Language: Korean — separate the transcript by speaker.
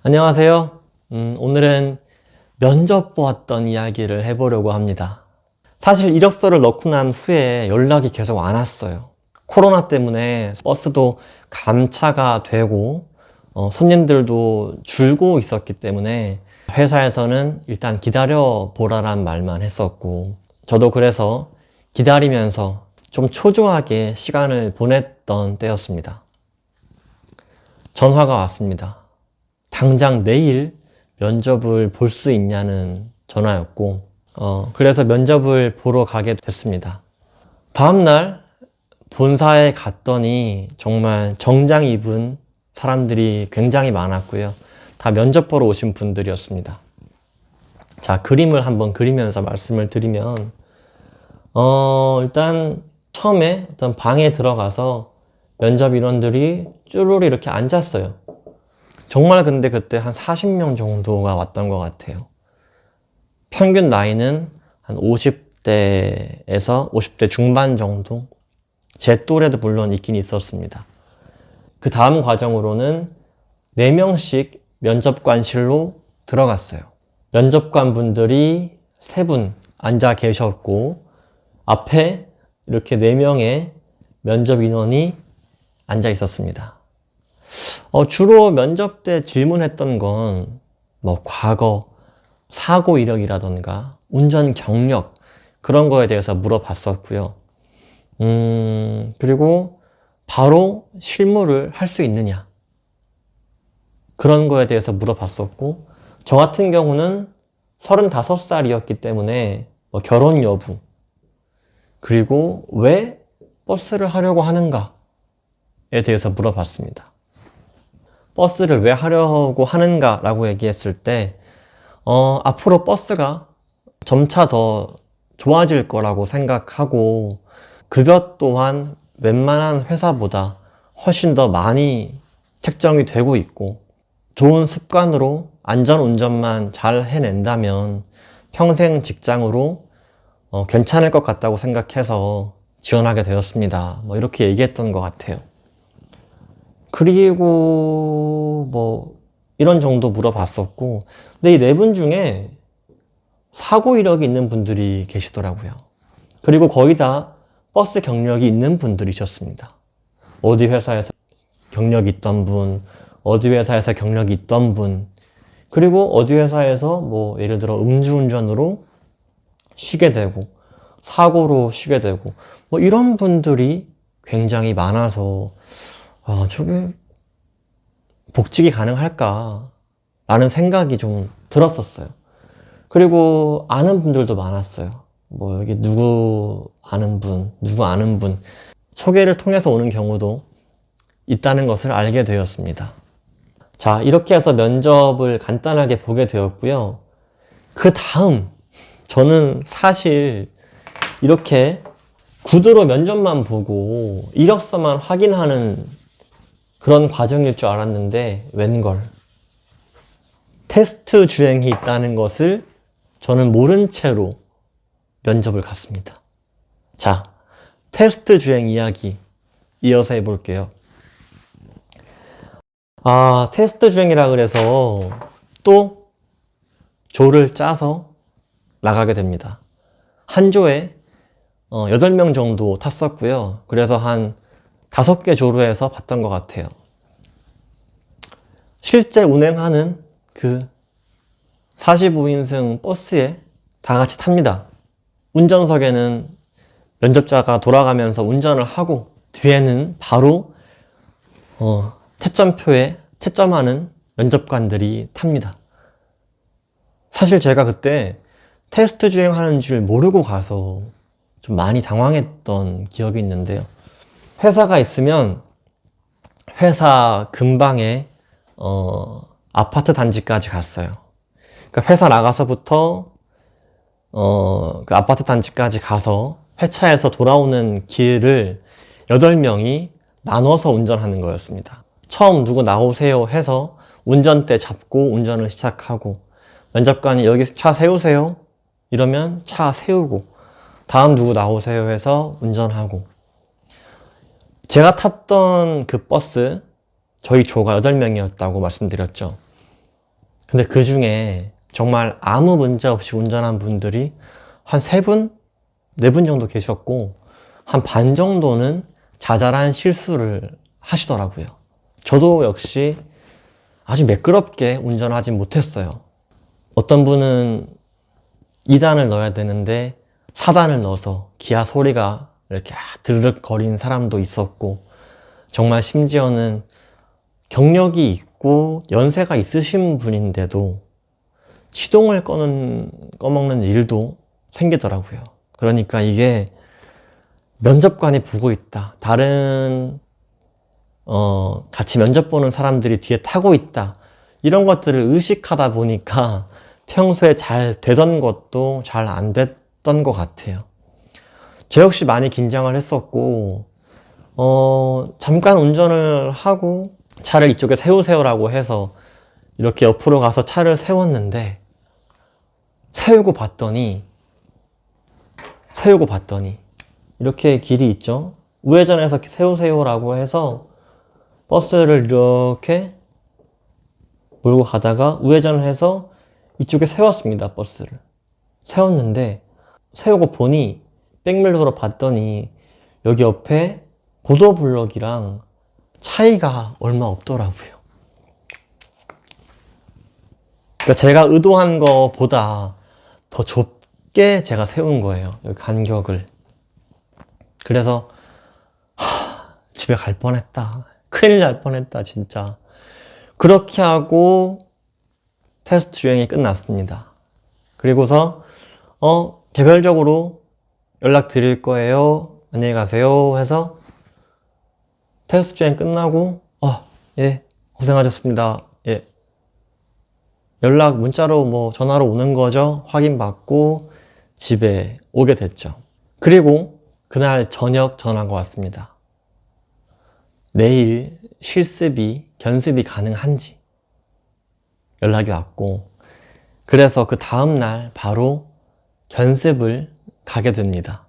Speaker 1: 안녕하세요. 오늘은 면접 보았던 이야기를 해보려고 합니다. 사실 이력서를 넣고 난 후에 연락이 계속 안 왔어요. 코로나 때문에 버스도 감차가 되고 손님들도 줄고 있었기 때문에 회사에서는 일단 기다려 보라란 말만 했었고, 저도 그래서 기다리면서 좀 초조하게 시간을 보냈던 때였습니다. 전화가 왔습니다. 당장 내일 면접을 볼 수 있냐는 전화였고, 그래서 면접을 보러 가게 됐습니다. 다음날 본사에 갔더니 정말 정장 입은 사람들이 굉장히 많았고요. 다 면접 보러 오신 분들이었습니다. 자, 그림을 한번 그리면서 말씀을 드리면, 일단 처음에 어떤 방에 들어가서 면접 인원들이 쭈루루 이렇게 앉았어요. 정말 근데 그때 한 40명 정도가 왔던 것 같아요. 평균 나이는 한 50대에서 50대 중반 정도? 제 또래도 물론 있긴 있었습니다. 그 다음 과정으로는 4명씩 면접관실로 들어갔어요. 면접관 분들이 3분 앉아 계셨고, 앞에 이렇게 4명의 면접 인원이 앉아 있었습니다. 주로 면접 때 질문했던 건 과거 사고 이력이라던가 운전 경력 그런 거에 대해서 물어봤었고요. 그리고 바로 실무를 할 수 있느냐 그런 거에 대해서 물어봤었고, 저 같은 경우는 35살이었기 때문에 결혼 여부, 그리고 왜 버스를 하려고 하는가에 대해서 물어봤습니다. 버스를 왜 하려고 하는가 라고 얘기했을 때 앞으로 버스가 점차 더 좋아질 거라고 생각하고, 급여 또한 웬만한 회사보다 훨씬 더 많이 책정이 되고 있고, 좋은 습관으로 안전운전만 잘 해낸다면 평생 직장으로 괜찮을 것 같다고 생각해서 지원하게 되었습니다. 이렇게 얘기했던 것 같아요. 그리고 이런 정도 물어봤었고, 근데 이 4분 중에 사고 이력이 있는 분들이 계시더라고요. 그리고 거의 다 버스 경력이 있는 분들이셨습니다. 어디 회사에서 경력이 있던 분, 어디 회사에서 경력이 있던 분, 그리고 어디 회사에서 예를 들어 음주운전으로 쉬게 되고 사고로 쉬게 되고 이런 분들이 굉장히 많아서 저게 복직이 가능할까? 라는 생각이 좀 들었었어요. 그리고 아는 분들도 많았어요. 여기 누구 아는 분, 소개를 통해서 오는 경우도 있다는 것을 알게 되었습니다. 자, 이렇게 해서 면접을 간단하게 보게 되었고요. 그 다음, 저는 사실 이렇게 구두로 면접만 보고 이력서만 확인하는 그런 과정일 줄 알았는데 웬걸, 테스트 주행이 있다는 것을 저는 모른 채로 면접을 갔습니다. 자, 테스트 주행 이야기 이어서 해볼게요. 테스트 주행이라 그래서 또 조를 짜서 나가게 됩니다. 한 조에 8명 정도 탔었고요. 그래서 한 5개 조로 해서 봤던 것 같아요. 실제 운행하는 그 45인승 버스에 다 같이 탑니다. 운전석에는 면접자가 돌아가면서 운전을 하고, 뒤에는 바로 채점표에 채점하는 면접관들이 탑니다. 사실 제가 그때 테스트 주행하는 줄 모르고 가서 좀 많이 당황했던 기억이 있는데요. 회사가 있으면 회사 근방에 아파트 단지까지 갔어요. 그러니까 회사 나가서부터 그 아파트 단지까지 가서 회차에서 돌아오는 길을 8명이 나눠서 운전하는 거였습니다. 처음 누구 나오세요 해서 운전대 잡고 운전을 시작하고, 면접관이 여기 차 세우세요 이러면 차 세우고, 다음 누구 나오세요 해서 운전하고. 제가 탔던 그 버스, 저희 조가 8명이었다고 말씀드렸죠. 근데 그 중에 정말 아무 문제 없이 운전한 분들이 한 3분, 4분 정도 계셨고, 한 반 정도는 자잘한 실수를 하시더라고요. 저도 역시 아주 매끄럽게 운전하진 못했어요. 어떤 분은 2단을 넣어야 되는데 4단을 넣어서 기아 소리가 이렇게 드르륵 거리는 사람도 있었고, 정말 심지어는 경력이 있고 연세가 있으신 분인데도 시동을 꺼먹는 일도 생기더라고요. 그러니까 이게 면접관이 보고 있다, 다른 같이 면접 보는 사람들이 뒤에 타고 있다, 이런 것들을 의식하다 보니까 평소에 잘 되던 것도 잘 안 됐던 것 같아요. 저 역시 많이 긴장을 했었고, 잠깐 운전을 하고 차를 이쪽에 세우세요라고 해서 이렇게 옆으로 가서 차를 세웠는데, 세우고 봤더니 이렇게 길이 있죠. 우회전해서 세우세요라고 해서 버스를 이렇게 몰고 가다가 우회전을 해서 이쪽에 세웠습니다. 버스를 세웠는데, 세우고 보니 백밀러로 봤더니 여기 옆에 보도블럭이랑 차이가 얼마 없더라고요. 그러니까 제가 의도한 것보다 더 좁게 제가 세운 거예요, 여기 간격을. 그래서 집에 갈 뻔했다, 큰일 날 뻔했다 진짜. 그렇게 하고 테스트 주행이 끝났습니다. 그리고서 개별적으로 연락 드릴 거예요, 안녕히 가세요 해서 테스트 주행 끝나고 예, 고생하셨습니다, 예, 연락 문자로 전화로 오는 거죠. 확인받고 집에 오게 됐죠. 그리고 그날 저녁 전화가 왔습니다. 내일 실습이, 견습이 가능한지 연락이 왔고, 그래서 그 다음날 바로 견습을 가게 됩니다.